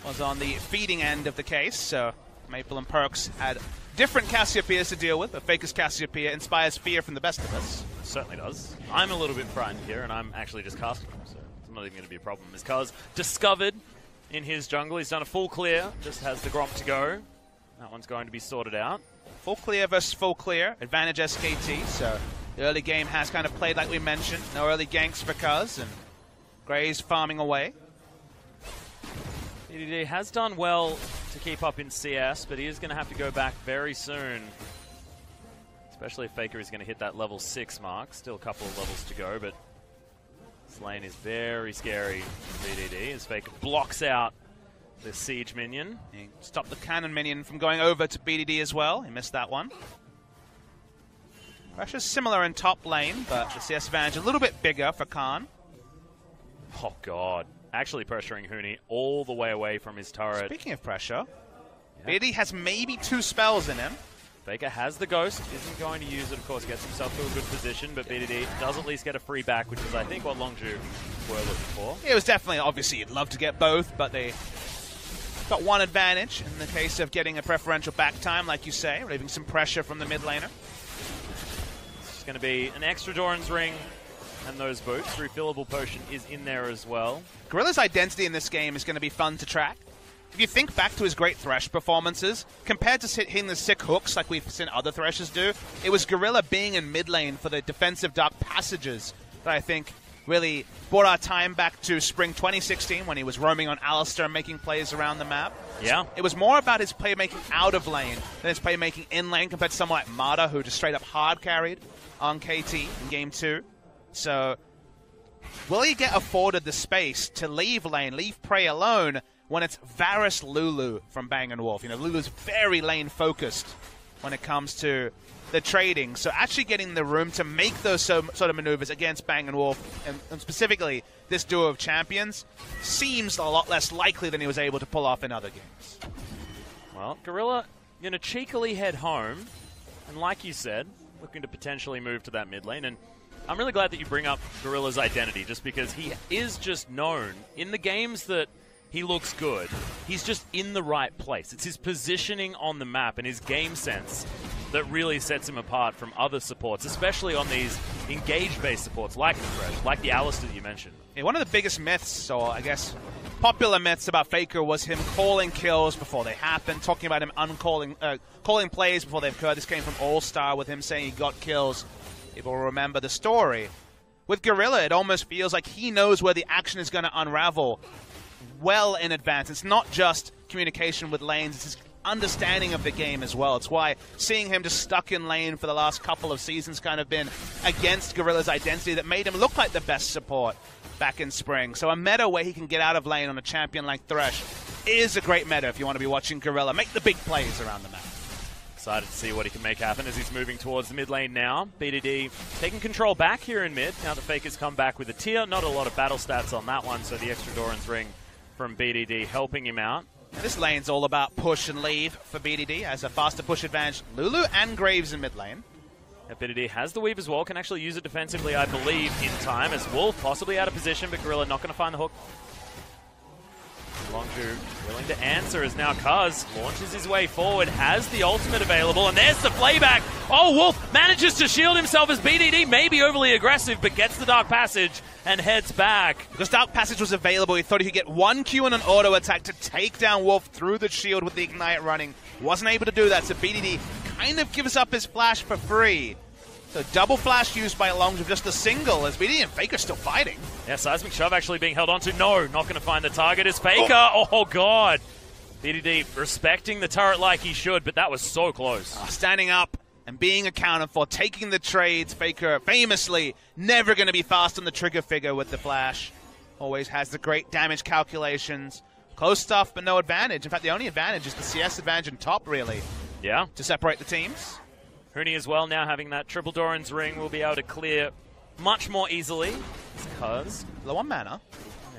was on the feeding end of the case, so Maple and Perks had different Cassiopeias to deal with, but Faker's Cassiopeia inspires fear from the best of us. It certainly does. I'm a little bit frightened here, and I'm actually just casting him, so it's not even going to be a problem. As Cuz discovered in his jungle. He's done a full clear, just has the Gromp to go. That one's going to be sorted out. Full clear versus full clear. Advantage SKT, so the early game has kind of played like we mentioned. No early ganks for Cuz, and Gray's farming away. BDD has done well to keep up in CS, but he is going to have to go back very soon. Especially if Faker is going to hit that level 6 mark. Still a couple of levels to go, but this lane is very scary for BDD as Faker blocks out the siege minion. He stopped the cannon minion from going over to BDD as well. He missed that one. Pressure's similar in top lane, but the CS advantage a little bit bigger for Khan. Oh, God. Actually pressuring Huni all the way away from his turret. Speaking of pressure, BDD has maybe 2 spells in him. Faker has the Ghost, isn't going to use it, of course, gets himself to a good position, but BDD does at least get a free back, which is, I think, what Longzu were looking for. It was definitely, obviously, you'd love to get both, but they got one advantage in the case of getting a preferential back time, like you say, relieving some pressure from the mid laner. It's going to be an extra Doran's Ring and those boots. Refillable potion is in there as well. Gorilla's identity in this game is going to be fun to track. If you think back to his great Thresh performances, compared to hitting the sick hooks like we've seen other Threshers do, it was Gorilla being in mid lane for the defensive dark passages that I think really brought our time back to spring 2016 when he was roaming on Alistar and making plays around the map. Yeah. It was more about his playmaking out of lane than his playmaking in lane compared to someone like Mata, who just straight up hard carried on KT in Game 2. So, will he get afforded the space to leave lane, leave prey alone, when it's Varus Lulu from Bang & Wolf? You know, Lulu's very lane-focused when it comes to the trading. So actually getting the room to make those sort of maneuvers against Bang & Wolf, and specifically this duo of champions, seems a lot less likely than he was able to pull off in other games. Well, Gorilla going to cheekily head home, and like you said, looking to potentially move to that mid lane. And I'm really glad that you bring up Gorilla's identity, just because he is just known in the games that he looks good. He's just in the right place. It's his positioning on the map and his game sense that really sets him apart from other supports, especially on these engage-based supports like the Thresh, like the Alistar that you mentioned. Yeah, one of the biggest myths, or I guess popular myths about Faker, was him calling kills before they happen, talking about him calling plays before they occur. This came from All-Star with him saying he got kills. People will remember the story. With Gorilla, it almost feels like he knows where the action is going to unravel well in advance. It's not just communication with lanes, it's his understanding of the game as well. It's why seeing him just stuck in lane for the last couple of seasons kind of been against Gorilla's identity that made him look like the best support back in spring. So a meta where he can get out of lane on a champion like Thresh is a great meta if you want to be watching Gorilla make the big plays around the map. Excited to see what he can make happen as he's moving towards the mid lane now. BDD taking control back here in mid. Now that Faker's come back with a tier, not a lot of battle stats on that one, so the extra Doran's Ring from BDD helping him out. This lane's all about push and leave for BDD, as a faster push advantage. Lulu and Graves in mid lane. BDD has the weave as well, can actually use it defensively, I believe, in time, as Wolf possibly out of position, but Gorilla not going to find the hook. Longzu willing to answer as now Cuz launches his way forward, has the ultimate available, and there's the playback. Oh, Wolf manages to shield himself as BDD may be overly aggressive, but gets the Dark Passage and heads back. Because Dark Passage was available, he thought he could get one Q and an auto attack to take down Wolf through the shield with the Ignite running. Wasn't able to do that, so BDD kind of gives up his flash for free. So double flash used by Longzu, just a single, as BDD and Faker still fighting. Yeah, Seismic Shove actually being held onto. No, not going to find the target is Faker. Oh, God. BDD respecting the turret like he should, but that was so close. Standing up and being accounted for, taking the trades. Faker famously never going to be fast on the trigger figure with the flash. Always has the great damage calculations. Close stuff, but no advantage. In fact, the only advantage is the CS advantage in top, really. Yeah. To separate the teams. Huni as well, now having that triple Doran's Ring, will be able to clear much more easily. Because low on mana.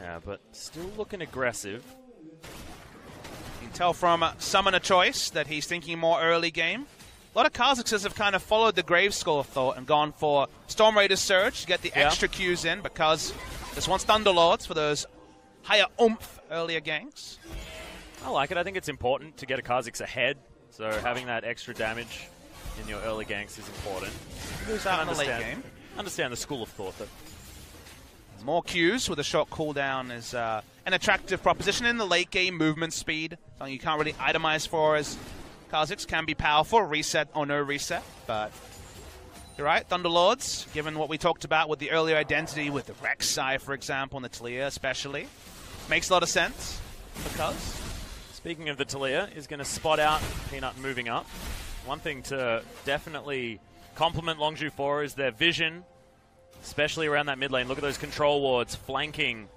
Yeah, but still looking aggressive. You can tell from Summoner Choice that he's thinking more early game. A lot of Kazakhs have kind of followed the Grave School of thought and gone for Storm Raider's Surge to get the extra Qs in, because this wants Thunderlords for those higher oomph earlier ganks. I like it. I think it's important to get a Kazakhs ahead, so having that extra damage in your early ganks is important. Who's out in the late game? Understand the school of thought. That more Qs with a short cooldown is an attractive proposition in the late game movement speed. Something you can't really itemize for, as Kha'Zix can be powerful, reset or no reset. But you're right, Thunderlords, given what we talked about with the earlier identity with the Rek'Sai, for example, and the Talia especially, makes a lot of sense because... Speaking of the Talia, is going to spot out Peanut moving up. One thing to definitely compliment Longzu for is their vision, especially around that mid lane. Look at those control wards flanking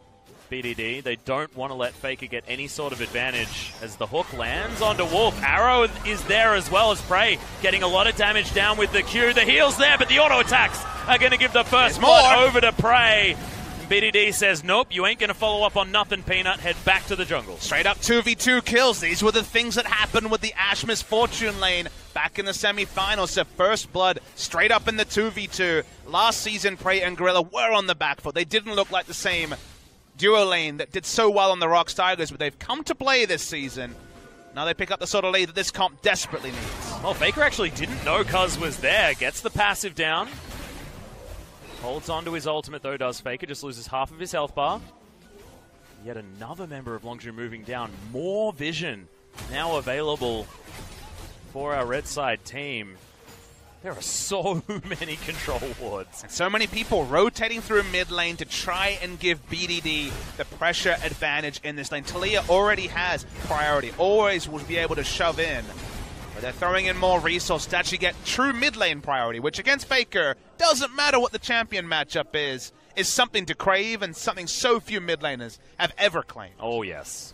BDD. They don't want to let Faker get any sort of advantage as the hook lands onto Wolf. Arrow is there as well as Prey, getting a lot of damage down with the Q. The heal's there, but the auto attacks are going to give the first blood over to Prey. BDD says, nope, you ain't going to follow up on nothing, Peanut. Head back to the jungle. Straight up 2v2 kills. These were the things that happened with the Ashe Misfortune lane back in the semifinals. So first blood straight up in the 2v2. Last season, Prey and Gorilla were on the back foot. They didn't look like the same duo lane that did so well on the Rocks Tigers, but they've come to play this season. Now they pick up the sort of lead that this comp desperately needs. Well, Faker actually didn't know Cuz was there. Gets the passive down. Holds on to his ultimate, though, does Faker. Just loses half of his health bar. Yet another member of Longzu moving down. More vision now available for our red side team. There are so many control wards. And so many people rotating through mid lane to try and give BDD the pressure advantage in this lane. Talia already has priority. Always will be able to shove in. But they're throwing in more resources to actually get true mid lane priority, which against Faker, doesn't matter what the champion matchup is something to crave and something so few mid laners have ever claimed. Oh, yes.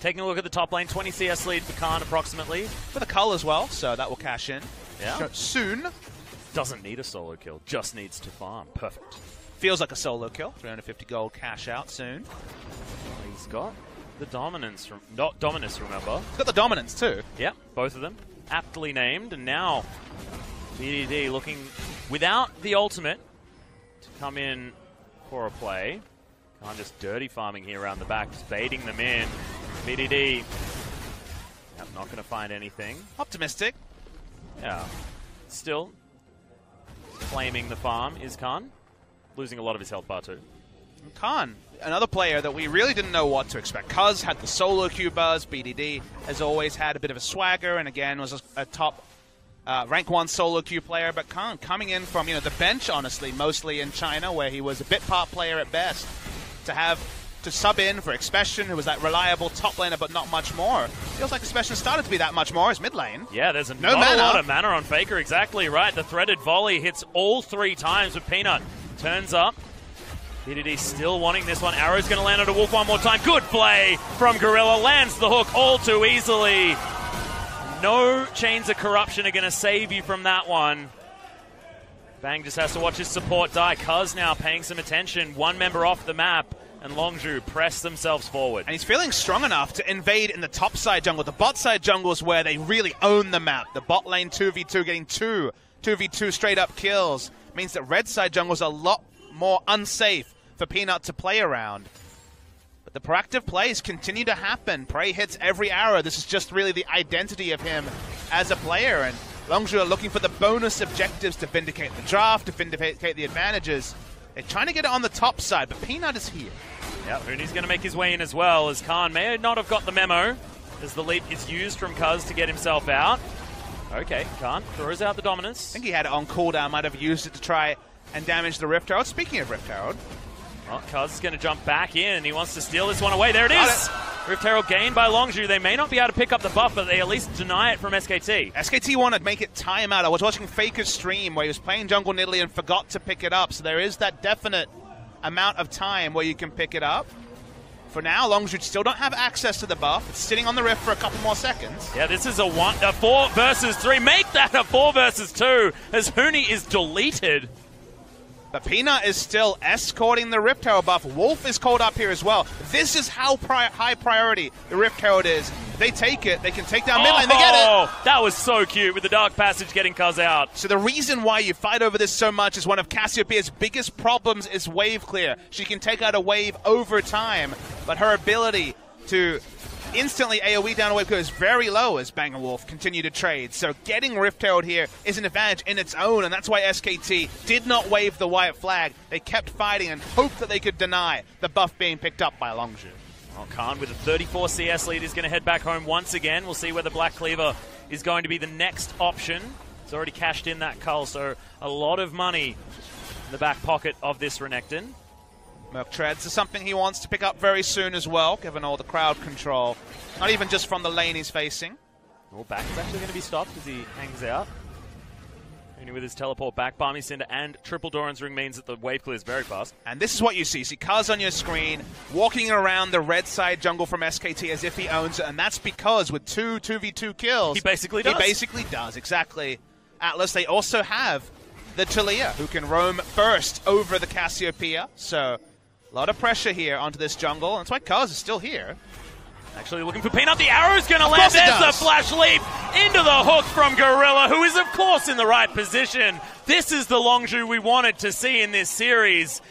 Taking a look at the top lane, 20 CS lead for Khan approximately. For the Cull as well, so that will cash in. Yeah. Soon. Doesn't need a solo kill, just needs to farm. Perfect. Feels like a solo kill. 350 gold cash out soon. He's got the dominance, not Dominus, remember. He's got the dominance too. Yeah, both of them. Aptly named, and now BDD looking without the ultimate to come in for a play. Khan just dirty farming here around the back, just baiting them in. BDD, not going to find anything. Optimistic. Yeah. Still claiming the farm is Khan. Losing a lot of his health bar too. Khan, another player that we really didn't know what to expect. Cuz had the solo queue buzz. BDD has always had a bit of a swagger, and again was a top rank 1 solo queue player. But Khan coming in from the bench, honestly, mostly in China, where he was a bit part player at best, to sub in for Expression, who was that reliable top laner, but not much more. Feels like Expression started to be that much more as mid lane. Yeah, there's not a lot of mana on Faker. Exactly right. The threaded volley hits all 3 times with Peanut. Turns up. BDD still wanting this one. Arrow's going to land on a Wolf one more time. Good play from Gorilla. Lands the hook all too easily. No Chains of Corruption are going to save you from that one. Bang just has to watch his support die. Cuz now paying some attention. One member off the map, and Longzu press themselves forward. And he's feeling strong enough to invade in the top side jungle. The bot side jungle is where they really own the map. The bot lane 2v2 getting 2v2 straight up kills means that red side jungle is a lot more unsafe for Peanut to play around. But the proactive plays continue to happen. Prey hits every arrow. This is just really the identity of him as a player. And Longzu are looking for the bonus objectives to vindicate the draft, to vindicate the advantages. They're trying to get it on the top side, but Peanut is here. Yeah, Huni's going to make his way in as well, as Khan may not have got the memo, as the leap is used from Cuz to get himself out. Okay, Khan throws out the dominance. I think he had it on cooldown, might have used it to try and damage the Rift Herald. Speaking of Rift Herald. Well, Cuz is going to jump back in. He wants to steal this one away. There it is! Rift Herald gained by Longzu. They may not be able to pick up the buff, but they at least deny it from SKT. SKT want to make it time out. I was watching Faker's stream where he was playing jungle in Italy and forgot to pick it up. So there is that definite amount of time where you can pick it up. For now, Longzu still don't have access to the buff. It's sitting on the Rift for a couple more seconds. Yeah, this is a 4 versus 3. Make that a 4 versus 2, as Huni is deleted. But Peanut is still escorting the Rift Herald buff. Wolf is called up here as well. This is how high priority the Rift Herald is. If they take it, they can take down mid lane. They get it! That was so cute with the Dark Passage getting Cuz out. So the reason why you fight over this so much is one of Cassiopeia's biggest problems is wave clear. She can take out a wave over time, but her ability to instantly AoE down away goes very low as Bang & Wolf continue to trade. So getting Rift Herald here is an advantage in its own, and that's why SKT did not wave the white flag. They kept fighting and hoped that they could deny the buff being picked up by Longzu. Well, Khan with a 34 CS lead is going to head back home once again. We'll see whether Black Cleaver is going to be the next option. It's already cashed in that cull, so a lot of money in the back pocket of this Renekton. Merc Treads is something he wants to pick up very soon as well, given all the crowd control. Not even just from the lane he's facing. Well, back is actually going to be stopped as he hangs out. Only with his teleport back, Barmy Cinder and triple Doran's Ring means that the wave clears very fast. And this is what you see. See Kaz on your screen, walking around the red side jungle from SKT as if he owns it, and that's because with 2v2 kills... He basically does. He basically does, exactly. Atlas, they also have the Talia, who can roam first over the Cassiopeia, so... A lot of pressure here onto this jungle, and that's why Kaz is still here. Actually looking for Peanut. The arrow's going to land. There's the flash leap into the hook from Gorilla, who is, of course, in the right position. This is the Longzu we wanted to see in this series.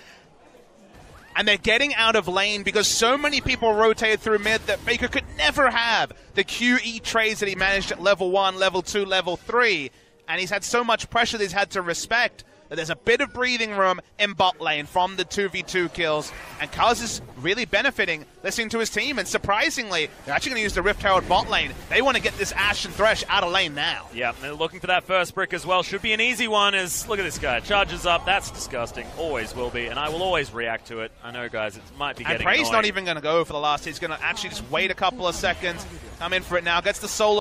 And they're getting out of lane because so many people rotated through mid that Faker could never have the QE trades that he managed at level 1, level 2, level 3. And he's had so much pressure that he's had to respect. There's a bit of breathing room in bot lane from the 2v2 kills, and Kaz is really benefiting, listening to his team, and surprisingly, they're actually going to use the Rift Herald bot lane. They want to get this Ashe and Thresh out of lane now. Yeah, they're looking for that first brick as well. Should be an easy one as, look at this guy, charges up. That's disgusting. Always will be, and I will always react to it. I know, guys, it might be getting annoying. And Prey's annoying. not even going to go for the last hit. He's going to actually just wait a couple of seconds, come in for it now, gets the solo.